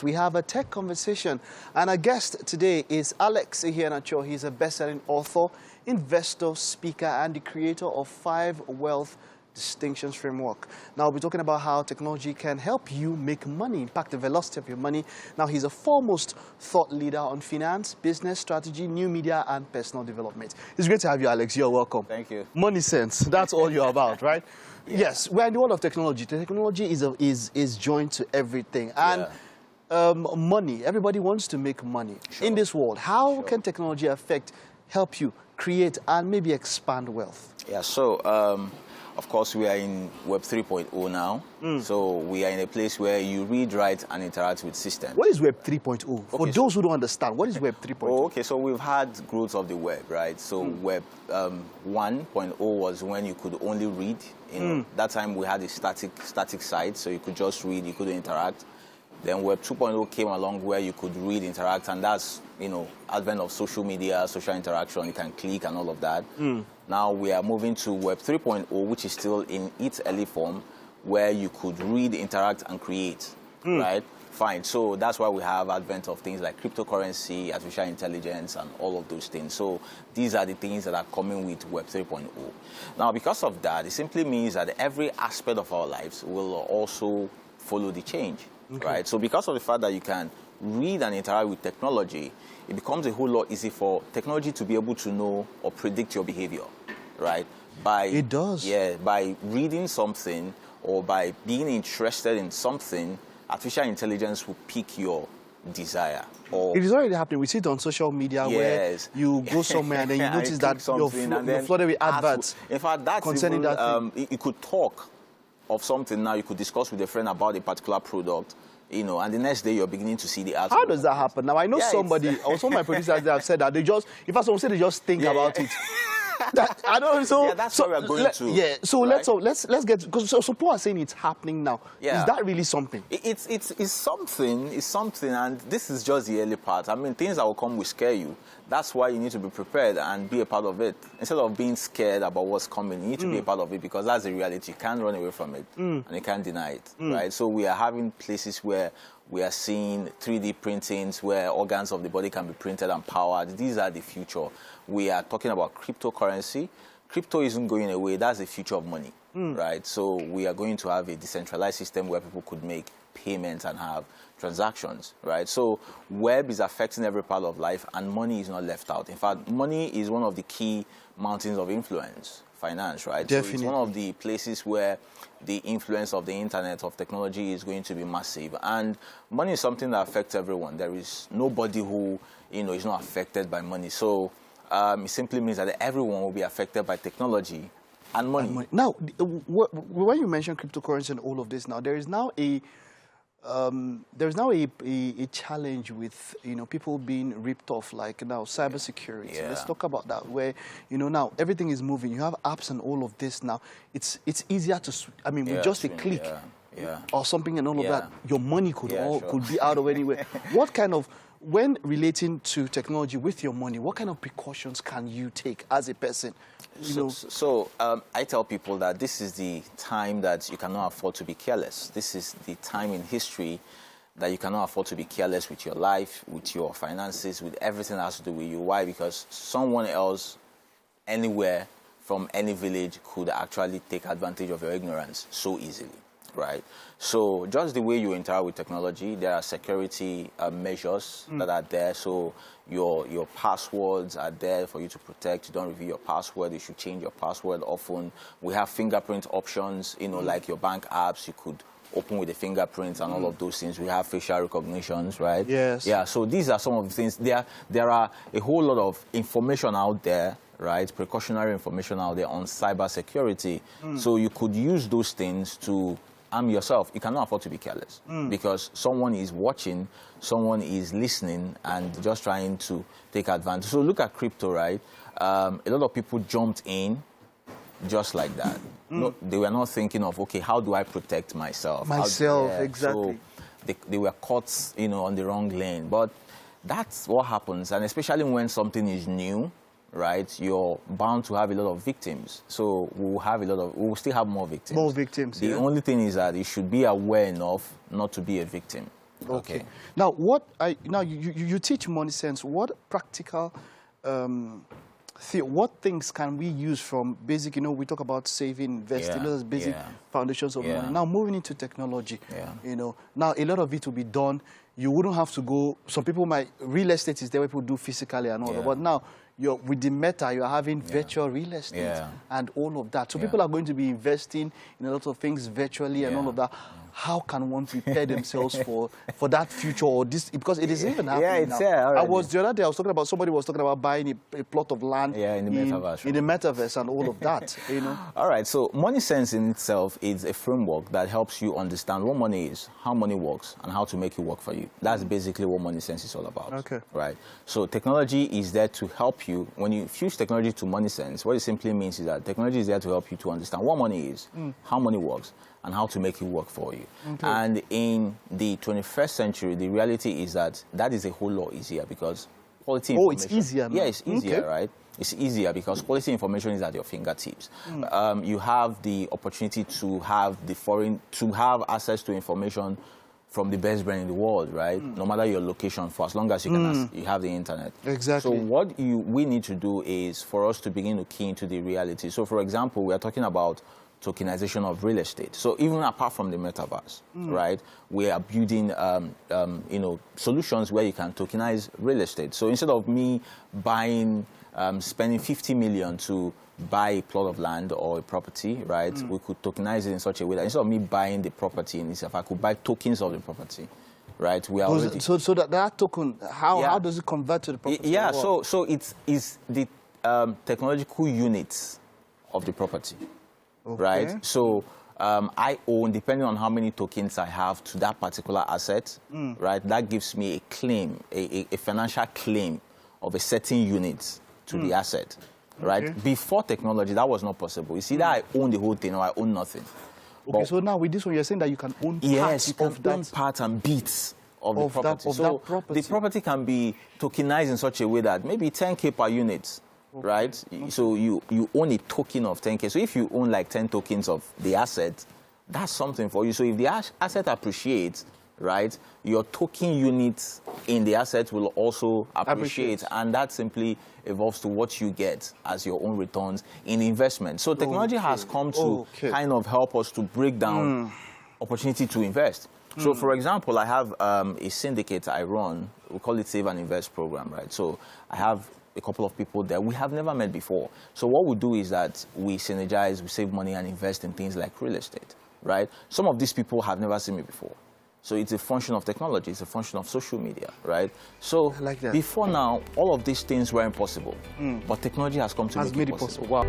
We have a tech conversation, and our guest today is Alex Iheanacho. He's a best-selling author, investor, speaker, and the creator of 5 Wealth Distinctions Framework. Now, we'll be talking about how technology can help you make money, impact the velocity of your money. Now, he's a foremost thought leader on finance, business strategy, new media, and personal development. It's great to have you, Alex. You're welcome. Thank you. Money sense, that's all you're about, right? Yeah. Yes, we're in the world of technology. The technology is joined to everything. And money, everybody wants to make money. Sure. In this world. How can technology help you create and maybe expand wealth? Yeah, so of course we are in Web 3.0 now. So we are in a place where you read, write, and interact with systems. What is Web 3.0? For those who don't understand, what is Web 3.0? Oh, okay, so we've had growth of the web, right? So Web 1.0 was when you could only read. That time we had a static site, so you could just read, you couldn't interact. Then Web 2.0 came along where you could read, interact, and that's, advent of social media, social interaction, you can click and all of that. Now we are moving to Web 3.0, which is still in its early form, where you could read, interact, and create, right? Fine, so that's why we have advent of things like cryptocurrency, artificial intelligence, and all of those things. So these are the things that are coming with Web 3.0. Now, because of that, it simply means that every aspect of our lives will also follow the change. Right? So because of the fact that you can read and interact with technology, it becomes a whole lot easy for technology to be able to know or predict your behavior, right? It does. Yeah, by reading something or by being interested in something, artificial intelligence will pick your desire. Or it is already happening. We see it on social media where you go somewhere and then you notice that you're flooded with adverts. In fact, that's concerning even, that thing. You could talk of something now, you could discuss with a friend about a particular product, and the next day you're beginning to see the ads. How does that happen? Now, I know somebody, or some of my producers have said that in fact, someone said they just think about it. I don't know. So, that's what we're going to. Yeah, so right? let's get, because so people are saying it's happening now. Yeah. Is that really something? It's something, and this is just the early part. I mean, things that will come will scare you. That's why you need to be prepared and be a part of it. Instead of being scared about what's coming, you need to be a part of it, because that's the reality. You can't run away from it, and you can't deny it, right? So we are having places where we are seeing 3D printings where organs of the body can be printed and powered. These are the future. We are talking about cryptocurrency. Crypto isn't going away. That's the future of money, right? So we are going to have a decentralized system where people could make payments and have transactions, right? So web is affecting every part of life, and money is not left out. In fact, money is one of the key mountains of influence, finance, right? Definitely. So it's one of the places where the influence of the internet, of technology, is going to be massive. And money is something that affects everyone. There is nobody who, is not affected by money. So it simply means that everyone will be affected by technology and money. Now, when you mention cryptocurrency and all of this now, there is now a challenge with people being ripped off, like now cybersecurity. Yeah. Let's talk about that, where now everything is moving. You have apps and all of this now. It's easier to with just a click or something and all of that, your money could be out of anywhere. What kind of, when relating to technology with your money, what kind of precautions can you take as a person? So I tell people that this is the time that you cannot afford to be careless. This is the time in history that you cannot afford to be careless with your life, with your finances, with everything that has to do with you. Why? Because someone else, anywhere, from any village, could actually take advantage of your ignorance so easily. Right. So just the way you interact with technology, there are security measures that are there. So your passwords are there for you to protect. You don't reveal your password. You should change your password often. We have fingerprint options, like your bank apps. You could open with the fingerprints and all of those things. We have facial recognitions, right? Yes. Yeah. So these are some of the things. There are a whole lot of information out there, right? Precautionary information out there on cybersecurity. So you could use those things to arm yourself. You cannot afford to be careless, because someone is watching, someone is listening, and just trying to take advantage. So look at crypto, right? A lot of people jumped in just like that. No, they were not thinking of, okay, how do I protect myself? Exactly. So they were caught, on the wrong lane. But that's what happens, and especially when something is new, right, you're bound to have a lot of victims. So we will still have more victims. More victims, The only thing is that you should be aware enough not to be a victim. Okay. Now, you teach money sense. What practical what things can we use from basic, we talk about saving, investing, those basic foundations of money. Now, moving into technology, now a lot of it will be done. You wouldn't have to go, some people real estate is there where people do physically and all that, but now, with the Meta, you're having virtual real estate and all of that. So people are going to be investing in a lot of things virtually and all of that. How can one prepare themselves for that future or this? Because it is even happening now. The other day I was talking about, somebody was talking about buying a plot of land in the metaverse. In the metaverse and all of that, All right, so money sense in itself is a framework that helps you understand what money is, how money works, and how to make it work for you. That's basically what money sense is all about. Okay. Right. So technology is there to help you. When you fuse technology to money sense, what it simply means is that technology is there to help you to understand what money is, how money works, and how to make it work for you. Okay. And in the 21st century, the reality is that is a whole lot easier because quality information... Oh, it's easier now. Yeah, it's easier, right? It's easier because quality information is at your fingertips. You have the opportunity to have access to information from the best brand in the world, right? No matter your location, for as long as you can, you have the internet. Exactly. So what we need to do is for us to begin to key into the reality. So, for example, we are talking about tokenization of real estate. So even apart from the metaverse, right, we are building, solutions where you can tokenize real estate. So instead of me buying, spending 50 million to buy a plot of land or a property, right, we could tokenize it in such a way that instead of me buying the property in itself, I could buy tokens of the property. Right, we are already... So that token, how does it convert to the property? Yeah, so it's the technological units of the property. Okay. Right, so I own, depending on how many tokens I have to that particular asset, right, that gives me a claim, a financial claim of a certain unit to the asset, right? Okay. Before technology, that was not possible. You see that I own the whole thing or I own nothing. Okay, but, so now with this one, you're saying that you can own parts own parts and bits of the property. That property. The property can be tokenized in such a way that maybe 10K per unit. Okay. Right? Okay. So you own a token of 10K. So if you own like 10 tokens of the asset, that's something for you. So if the asset appreciates, right, your token units in the asset will also appreciate. And that simply evolves to what you get as your own returns in investment. So technology has come to kind of help us to break down opportunity to invest. So, for example, I have a syndicate I run. We call it Save and Invest program, right? So I have a couple of people that we have never met before. So what we do is that we synergize, we save money and invest in things like real estate, right? Some of these people have never seen me before. So it's a function of technology, it's a function of social media, right? So before now, all of these things were impossible, but technology has come to make it possible. Wow.